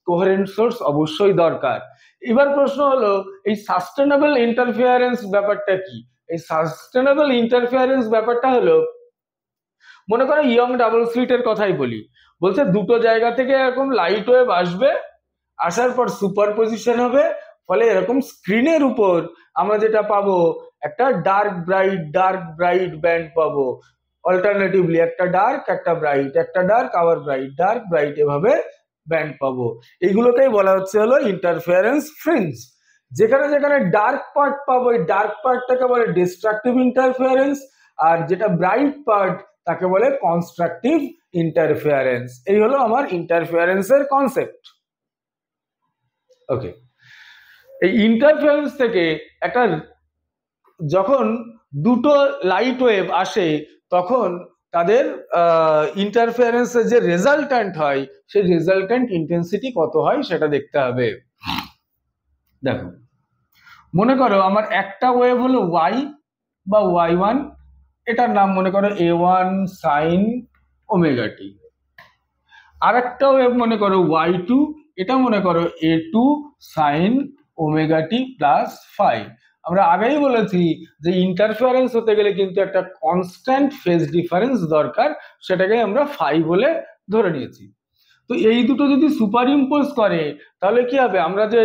কোহেরেন্ট সোর্স অবশ্যই দরকার। এবার প্রশ্ন হলো এই সাস্টেনেবল ইন্টারফেয়ারেন্স ব্যাপারটা কি? এই সাস্টেনেবল ইন্টারফেয়ারেন্স ব্যাপারটা হলো, মনে করো ইয়ং ডাবল স্লিটের কথাই বলি, বলছে দুটো জায়গা থেকে এরকম লাইট ওয়েভ আসবে, আসার পর সুপারপজিশন হবে, ফলে এরকম স্ক্রিনের উপর আমরা যেটা পাবো একটা ডার্ক ব্রাইট ব্যান্ড পাবো, অল্টারনেটিভলি একটা ডার্ক একটা ব্রাইট, একটা ডার্ক আবার ব্রাইট, ডার্ক ব্রাইট, এভাবে ব্যান্ড পাবো। এইগুলোকেই বলা হচ্ছে হলো ইন্টারফারেন্স ফ্রিঞ্জ। যেখানে যেখানে ডার্ক পার্ট পাবো, এই ডার্ক পার্টটাকে বলে ডিস্ট্রাকটিভ ইন্টারফারেন্স, আর যেটা ব্রাইট পার্ট তাকে বলে কনস্ট্রাকটিভ ইন্টারফারেন্স। এই হলো আমার ইন্টারফারেন্সের কনসেপ্ট। ওকে, এই ইন্টারফারেন্স থেকে একটা, যখন দুটো লাইট ওয়েভ আসে তখন তাদের ইন্টারফারেন্সের যে রেজাল্ট্যান্ট হয় সেই রেজাল্ট্যান্ট ইন্টেন্সিটি কত হয় সেটা দেখতে হবে। দেখো, মনে করো আমার একটা ওয়েভ হলো ওয়াই বা ওয়াই ওয়ান, এটার নাম মনে করো এ ওয়ান সাইন ওমেগা টি। আর একটা ওয়েভ মনে করো ওয়াই টু, এটা মনে করো এ two sine omega t plus phi. আমরা আগেই বলেছি যে ইন্টারফারেন্স হতে গেলে কিন্তু একটা কনস্ট্যান্ট ফেজ ডিফারেন্স দরকার, সেটাকে আমরা ফাই বলে ধরে নিয়েছি। তো এই দুটো যদি সুপার ইম্পোজ করে তাহলে কি হবে, আমরা যে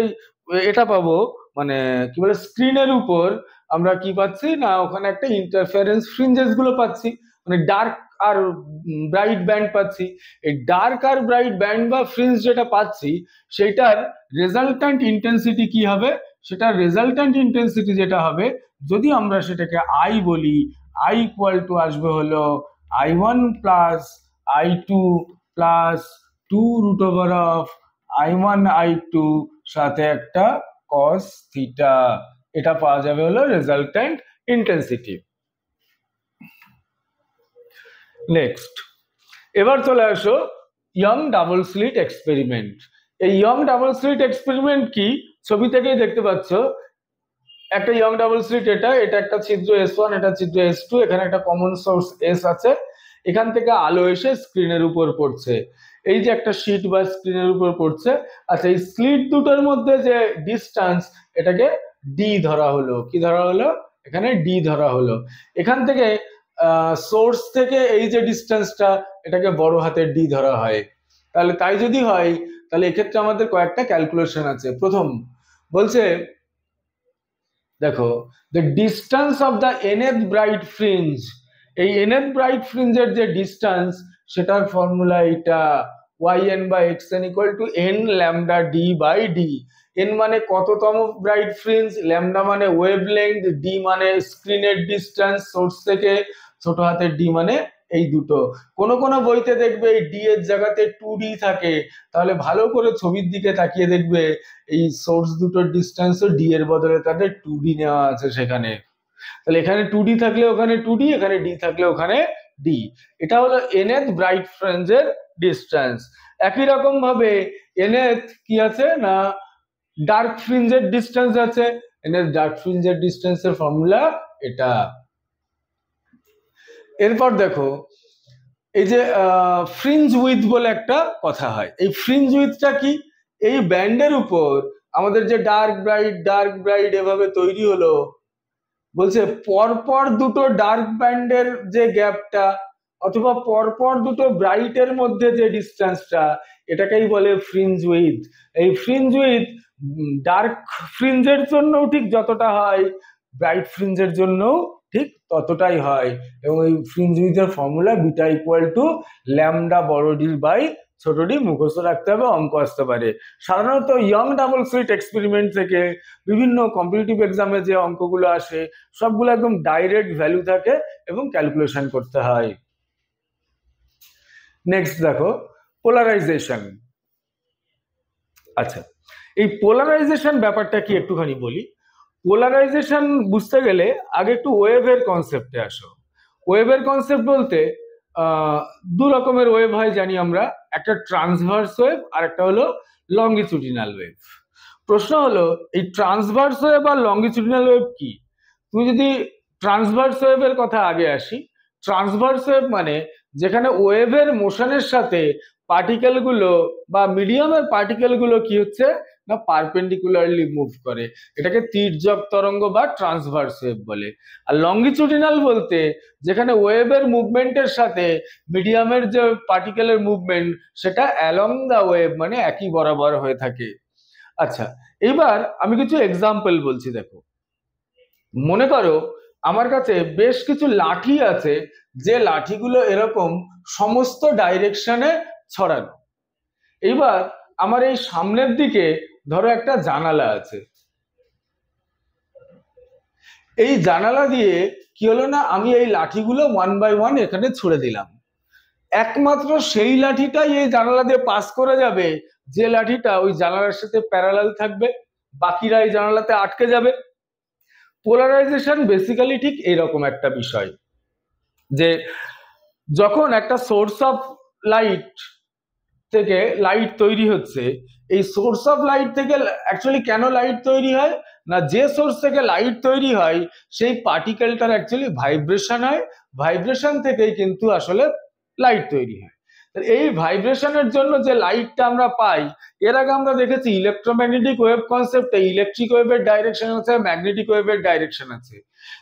এটা পাবো, মানে কি বলে, স্ক্রিনের উপর আমরা কি পাচ্ছি না, ওখানে একটা ইন্টারফারেন্স ফ্রিঞ্জেস গুলো পাচ্ছি, মানে ডার্ক আর ব্রাইট ব্যান্ড পাচ্ছি। এই ডার্ক আর ব্রাইট ব্যান্ড বা ফ্রিঞ্জ যেটা পাচ্ছি সেটার রেজাল্ট্যান্ট ইন্টেন্সিটি কি হবে, সেটার রেজাল্ট্যান্ট ইন্টেন্সিটি যেটা হবে, যদি আমরা সেটাকে আই বলি, আই ইকুয়াল টু আসবে হলো I one plus I two plus 2 root over of I one I two সাথে একটা কস থিটা। এটা পাওয়া যাবে হলো রেজাল্ট্যান্ট ইন্টেন্সিটি। নেক্সট, এবার চলে আসো ইয়ং ডাবল স্লিট এক্সপেরিমেন্ট। এই ইয়ং ডাবল স্লিট এক্সপেরিমেন্ট কি, ছবি থেকেই দেখতে পাচ্ছ একটা ইয়ং ডাবল স্লিট, এটা একটা ছিদ্র S1, এটা ছিদ্র S2, এখানে একটা কমন সোর্স S আছে, এখান থেকে আলো এসে স্ক্রিনের উপর পড়ছে, এই যে একটা শীট বা স্ক্রিনের উপর পড়ছে। আচ্ছা, এই স্লিট দুটোর মধ্যে যে ডিস্টেন্স, এটাকে ডি ধরা হলো। কি ধরা হলো, এখানে ডি ধরা হলো। এখান থেকে সোর্স থেকে এই যে ডিস্টেন্সটা, এটাকে বড় হাতের ডি ধরা হয়। তাহলে তাই যদি হয় তাহলে এক্ষেত্রে আমাদের কয়েকটা ক্যালকুলেশন আছে। প্রথম বলছে, দেখো, the distance of the nth bright fringe, এই nth ব্রাইট ফ্রিঞ্জের যে ডিস্টেন্স সেটার ফর্মুলা এটা yn by xn equal to n lambda D by D. n মানে কততম ব্রাইট ফ্রিঞ্জ, ল্যামডা মানে ওয়েভলেংথ, ডি মানে স্ক্রিনের ডিস্টেন্স সোর্স থেকে, ছোট হাতের ডি মানে এই দুটো। কোনো কোনো বইতে দেখবে এই ডি এর জায়গাতে 2d থাকে, তাহলে ভালো করে ছবির দিকে তাকিয়ে দেখবে এই সোর্স দুটোর ডিস্টেন্সও ডি এর বদলে তাদের 2d নেওয়া আছে সেখানে। তাহলে এখানে 2d থাকলে ওখানে 2d, এখানে d থাকলে ওখানে d। এটা হলো nth ব্রাইট ফ্রিঞ্জের ডিস্টেন্স। একই রকম ভাবে nth কি আছে না, ডার্ক ফ্রিঞ্জের ডিস্টেন্স আছে। nth ডার্ক ফ্রিঞ্জের ডিস্টেন্সের ফর্মুলা এটা। এরপর দেখো, এই যে ফ্রিঞ্জ উইথ বলে একটা কথা হয়, এই ফ্রিঞ্জ উইথটা কি, এই ব্যান্ডের উপর আমাদের যে ডার্ক ব্রাইট এভাবে তৈরি হলো, বলছে পরপর দুটো ডার্ক ব্যান্ডের যে গ্যাপটা অথবা পরপর দুটো ব্রাইটের মধ্যে যে ডিস্টেন্সটা, এটাকেই বলে ফ্রিঞ্জ উইথ। এই ফ্রিঞ্জ উইথ ডার্ক ফ্রিঞ্জের জন্য ঠিক যতটা হয়, ব্রাইট ফ্রিঞ্জের জন্য ঠিক ততটাই হয়। এবং এই ফ্রিঞ্জ উইথের formula beta equal to lambda বড় ডি বাই ছোট ডি, মুখস্থ রাখতে হবে, অঙ্ক আসতে পারে। সাধারণত ইয়ং ডাবল স্লিট এক্সপেরিমেন্ট থেকে বিভিন্ন কম্পিটিটিভ এক্সামে যে অঙ্কগুলো আসে সবগুলো একদম ডাইরেক্ট ভ্যালু থাকে এবং ক্যালকুলেশন করতে হয়। নেক্সট দেখো, পোলারাইজেশন। আচ্ছা, এই পোলারাইজেশন ব্যাপারটা কি একটুখানি বলি। পোলারাইজেশন বুঝতে গেলে আগে একটু ওয়েভের কনসেপ্টে আসো। ওয়েভের কনসেপ্ট বলতে দু রকমের ওয়েভ হয় জানি আমরা, একটা ট্রান্সভার্স ওয়েভ আর একটা হলো লঙ্গিচুডিনাল ওয়েভ। প্রশ্ন হলো এই ট্রান্সভার্স ওয়েভ আর লঙ্গিচুডিনাল ওয়েভ কি। তুমি যদি ট্রান্সভার্স ওয়েভের কথা আগে আসি, ট্রান্সভার্স ওয়েভ মানে যেখানে ওয়েভের মোশনের সাথে পার্টিকেল গুলো বা মিডিয়ামের পার্টিকেল গুলো কি হচ্ছে না, পারপেন্ডিকুলারলি মুভ করে, এটাকে তির্যক তরঙ্গ বা ট্রান্সভার্স ওয়েভ বলে। আর লঙ্গিচুডিনাল বলতে যেখানে ওয়েভের মুভমেন্টের সাথে মিডিয়ামের যে পার্টিকেলের মুভমেন্ট সেটা অ্যালং দা ওয়েভ, মানে একই বরাবর হয়ে থাকে। আচ্ছা, এবার আমি কিছু এক্সাম্পল বলছি। দেখো, মনে করো আমার কাছে বেশ কিছু লাঠি আছে যে লাঠিগুলো এরকম সমস্ত ডাইরেকশনে ছড়ানো। এইবার আমার এই সামনের দিকে ধরো একটা জানালা আছে, এই জানালা দিয়ে কি হলো না, আমি এই লাঠিগুলো 1 বাই 1 এখানে ছুড়ে দিলাম। একমাত্র সেই লাঠিটাই এই জানালা দিয়ে পাস করে যাবে যে লাঠিটা ওই জানালার সাথে প্যারালাল থাকবে, বাকিরা এই জানালাতে আটকে যাবে। পোলারাইজেশন বেসিক্যালি ঠিক এইরকম একটা বিষয়, যে যখন একটা সোর্স অফ লাইট থেকে লাইট তৈরি হচ্ছে, এই সোর্স অফ লাইট থেকে অ্যাকচুয়ালি কেন লাইট তৈরি হয় না, যে সোর্স থেকে লাইট তৈরি হয় সেই পার্টিকেলটার অ্যাকচুয়ালি ভাইব্রেশন হয়, ভাইব্রেশন থেকেই কিন্তু আসলে লাইট তৈরি হয়। এই ভাইব্রেশনের জন্য যে লাইটটা আমরা পাই, এর আগে আমরা দেখেছি ইলেকট্রোম্যাগনেটিক ওয়েভ কনসেপ্টে ইলেকট্রিক ওয়েভের ডাইরেকশন আছে, ম্যাগনেটিক ওয়েভের ডাইরেকশন আছে।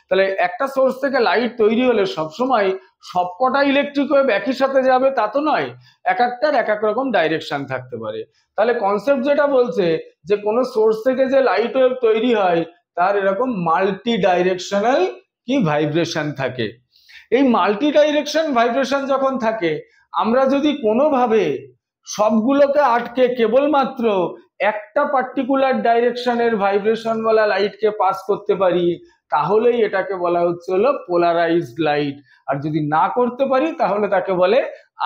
তাহলে একটা সোর্স থেকে লাইট তৈরি হলে সবসময় সবকটা ইলেকট্রিক ওয়েভ একই সাথে যাবে তা তো নয়, এক একটার এক এক রকম ডাইরেকশন থাকতে পারে। তাহলে কনসেপ্ট যেটা বলছে যে কোনো সোর্স থেকে যে লাইট ওয়েভ তৈরি হয় তার এরকম মাল্টি ডাইরেকশনাল কি ভাইব্রেশন থাকে। এই মাল্টি ডাইরেকশন ভাইব্রেশন যখন থাকে, আমরা যদি কোনোভাবে সবগুলোকে আটকে কেবলমাত্র একটা পার্টিকুলার ডাইরেকশনের ভাইব্রেশন বলা লাইটকে পাস করতে পারি, তাহলেই এটাকে বলা হচ্ছে হলো পোলারাইজড লাইট। আর যদি না করতে পারি তাহলে তাকে বলে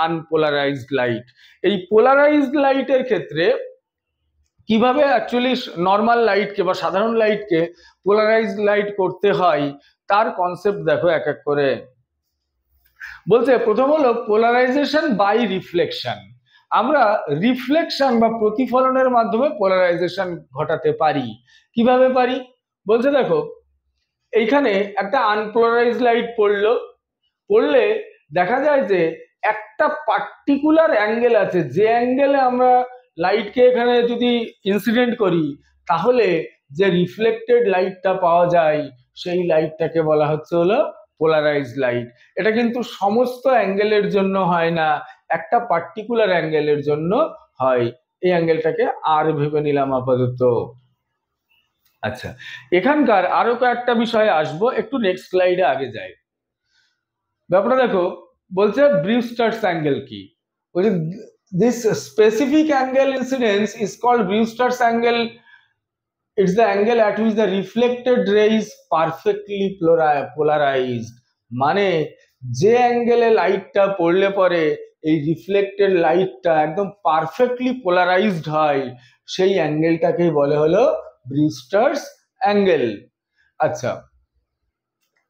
আনপোলারাইজড লাইট। এই পোলারাইজড লাইটের ক্ষেত্রে কিভাবে অ্যাকচুয়ালি নর্মাল লাইটকে বা সাধারণ লাইটকে পোলারাইজড লাইট করতে হয় তার কনসেপ্ট দেখো এক এক করে। বলছে প্রথম হলো পোলারাইজেশন বাই রিফ্লেকশন। আমরা রিফ্লেকশন বা প্রতিফলনের মাধ্যমে পোলারাইজেশন ঘটাতে পারি। কিভাবে পারি বলছে দেখো, এইখানে একটা আনপোলারাইজড লাইট পড়লে দেখা যায় যে একটা পার্টিকুলার অ্যাঙ্গেল আছে, যে অ্যাঙ্গেলে আমরা লাইটকে এখানে যদি ইনসিডেন্ট করি তাহলে যে রিফ্লেক্টেড লাইটটা পাওয়া যায় সেই লাইটটাকে বলা হচ্ছে হলো পোলারাইজড লাইট। এটা কিন্তু সমস্ত অ্যাঙ্গেলের জন্য হয় না, একটা পার্টিকুলার অ্যাঙ্গেলের জন্য হয়। এই অ্যাঙ্গেলটাকে আর ভেবে নিলাম আপাতত। আচ্ছা, এখানকার আরো কয়েকটা বিষয়ে আসবো, একটু নেক্সট স্লাইডে আগে যাই। ব্যাপারটা দেখো, বলছে ব্রিউস্টার্স অ্যাঙ্গেল কি, বলছে this specific angle incidence is called Brewster's angle. It's the angle at which the reflected ray is perfectly polarized. মানে যে অ্যাঙ্গেলে লাইটটা পড়লে পরে এই রিফ্লেক্টেড লাইটটা একদম পারফেক্টলি পোলারাইজড হয়, সেই অ্যাঙ্গেলটাকেই বলে হলো ব্রিউস্টার্স অ্যাঙ্গেল। আচ্ছা,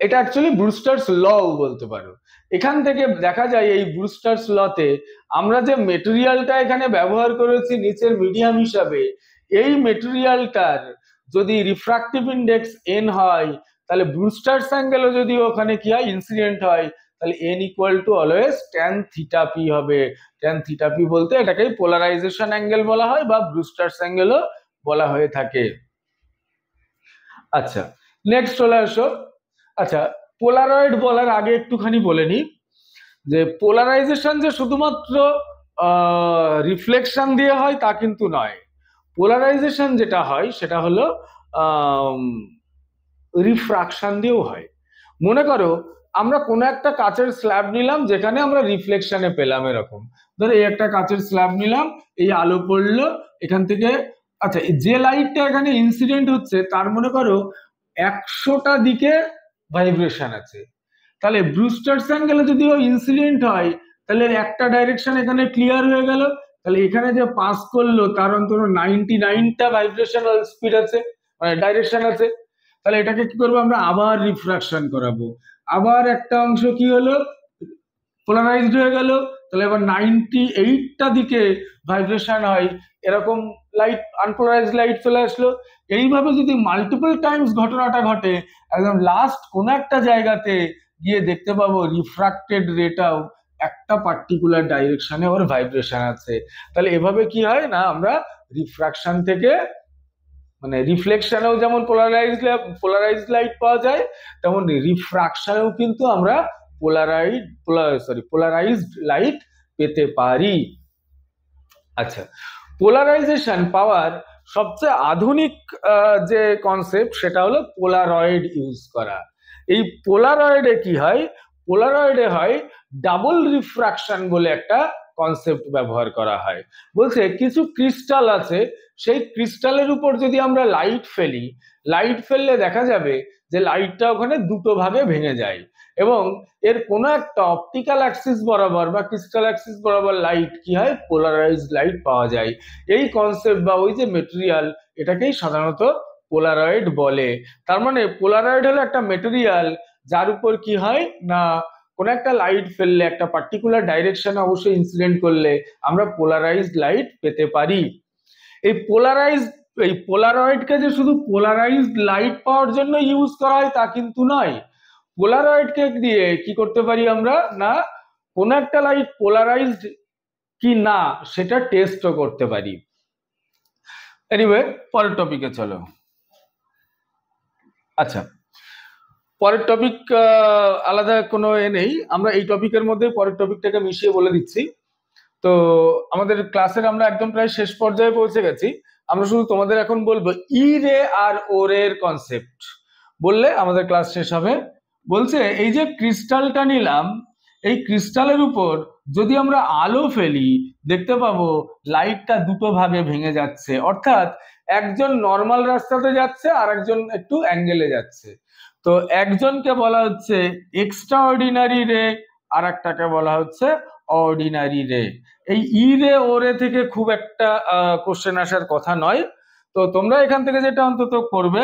এটা অ্যাকচুয়ালি ব্রুস্টার্স লও বলতে পারো। এখান থেকে দেখা যায় এই ব্রুস্টার্স লতে আমরা যে মেটেরিয়ালটা এখানে ব্যবহার করেছি নিচের মিডিয়াম হিসাবে, এই মেটেরিয়ালটার যদি রিফ্রাক্টিভ ইন্ডেক্স এন হয় তাহলে ব্রুস্টার্স অ্যাঙ্গেলও যদি ওখানে কি হয় ইনসিডেন্ট হয়, তাহলে N equal to always tan theta P হবে। ট্যান থিটা পি বলতে এটাকেই পোলারাইজেশন অ্যাঙ্গেল বলা হয় বা ব্রুস্টার্স অ্যাঙ্গেলও বলা হয়ে থাকে। আচ্ছা, নেক্সট চলে আসো। আচ্ছা, পোলারয়েড বলার আগে একটুখানি বলে নি যে পোলারাইজেশন যে শুধুমাত্র রিফ্লেকশন দিয়ে হয় তা কিন্তু নয়। পোলারাইজেশন যেটা হয় সেটা হলো রিফ্রাকশন দিয়েও হয়। মনে করো আমরা কোনো একটা কাচের স্ল্যাব নিলাম যেখানে আমরা রিফ্লেকশনে পেলাম এরকম, ধরো এই একটা কাচের স্ল্যাব নিলাম, এই আলো পড়লো এখান থেকে। আচ্ছা, যে লাইটটা এখানে ইনসিডেন্ট হচ্ছে তার মনে করো 100টা দিকে ভাইব্রেশন আছে, তাহলে ব্রুস্টার্স অ্যাঙ্গেলে যদি ও ইনসিডেন্ট হয় তাহলে একটা ডাইরেকশন এখানে ক্লিয়ার হয়ে গেল, তাহলে এখানে যে পাস করলো তার অন্তত 99টা ভাইব্রেশনাল স্পিড আছে, মানে ডাইরেকশন আছে। তাহলে এটাকে কি করবো আমরা, আবার রিফ্রাকশন করাবো, আবার একটা অংশ কি হলো পোলারাইজড হয়ে গেল, তাহলে এবার 98টা দিকে ভাইব্রেশন হয়, এরকম লাইট আনপোলারাইজড লাইট চলে আসলো। এইভাবে যদি মাল্টিপল টাইমস ঘটনাটা ঘটে, একদম লাস্ট কোন একটা জায়গাতে গিয়ে দেখতে পাবো রিফ্রাক্টেড রেটাও একটা পার্টিকুলার ডাইরেকশনে ওর ভাইব্রেশন আছে। তাহলে এভাবে কি হয় না, আমরা রিফ্রাকশন থেকে মানে রিফ্লেকশনেও যেমন পোলারাইজড লাইট পাওয়া যায়, তেমন রিফ্রাকশনেও কিন্তু আমরা পোলারাইজড লাইট পেতে পারি। আচ্ছা, পোলারাইজেশন পাওয়ার সবচেয়ে আধুনিক যে কনসেপ্ট সেটা হলো পোলারয়েড ইউজ করা। এই পোলারয়েডে কি হয়, পোলারয়েডে হয় ডাবল রিফ্রাকশন বলে একটা কনসেপ্ট ব্যবহার করা হয়। বলছে কিছু ক্রিস্টাল আছে, সেই ক্রিস্টালের উপর যদি আমরা লাইট ফেলি, লাইট ফেললে দেখা যাবে যে লাইটটা ওখানে দুটো ভাগে ভেঙে যায় এবং এর কোনো একটা অপটিক্যাল অ্যাক্সিস বরাবর বা ক্রিস্টাল অ্যাক্সিস বরাবর লাইট কি হয়, পোলারাইজড লাইট পাওয়া যায়। এই কনসেপ্ট বা ওই যে মেটেরিয়াল, এটাকেই সাধারণত পোলারয়েড বলে। তার মানে পোলারয়েড হলো একটা মেটেরিয়াল যার উপর কি হয় না, কোন একটা লাইট ফেললে একটা পার্টিকুলার ডাইরেকশনে অবশ্যই ইনসিডেন্ট করলে আমরা পোলারাইজড লাইট পেতে পারি। এই পোলারয়েডকে যে শুধু পোলারাইজড লাইট পাওয়ার জন্য ইউজ করা হয় তা কিন্তু নয়। পোলারয়েডকে দিয়ে কি করতে পারি আমরা না, কোন একটা লাইট পোলারাইজড কি না সেটা টেস্টও করতে পারি। এনিওয়ে, পরের টপিকে চলো। আচ্ছা, পরের টপিক আলাদা কোনো নেই, আমরা এই টপিকের মধ্যে পরের টপিকটাকে মিশিয়ে বলে দিচ্ছি। তো আমাদের ক্লাসের আমরা একদম প্রায় শেষ পর্যায়ে পৌঁছে গেছি। আমরা শুধু তোমাদের এখন বলবো ই রে আর ও রের কনসেপ্ট বললে আমাদের ক্লাস শেষ হবে। বলছে এই যে ক্রিস্টালটা নিলাম, এই ক্রিস্টালের উপর যদি আমরা আলো ফেলি দেখতে পাবো লাইটটা দুটো ভাগে ভেঙে যাচ্ছে, অর্থাৎ একজন নর্মাল রাস্তাতে যাচ্ছে আর একজন একটু অ্যাঙ্গেলে যাচ্ছে। তো একজনকে বলা হচ্ছে এক্সট্রা অর্ডিনারি রে, আর একটাকে বলা হচ্ছে অর্ডিনারি রে। এই ই রে ও রে থেকে খুব একটা কোশ্চেন আসার কথা নয়। তো তোমরা এখান থেকে যেটা অন্তত করবে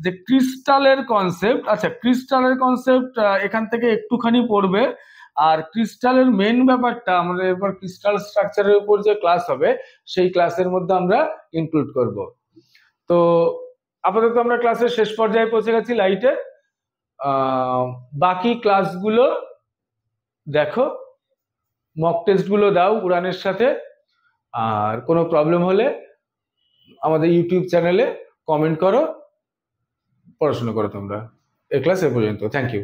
যে ক্রিস্টালের কনসেপ্ট, আচ্ছা ক্রিস্টালের কনসেপ্ট এখান থেকে একটুখানি পড়বে। আর ক্রিস্টালের মেন ব্যাপারটা আমাদের এরপর ক্রিস্টাল স্ট্রাকচারের উপর যে ক্লাস হবে সেই ক্লাসের মধ্যে আমরা ইনক্লুড করব। তো আপাতত আমরা ক্লাসের শেষ পর্যায়ে পৌঁছে গেছি লাইটে। বাকি ক্লাসগুলো দেখো, মক টেস্টগুলো দাও উড়ানের সাথে। আর কোনো প্রবলেম হলে আমাদের ইউটিউব চ্যানেলে কমেন্ট করো। পড়াশোনা করো তোমরা। এই ক্লাস এ পর্যন্ত। Thank you.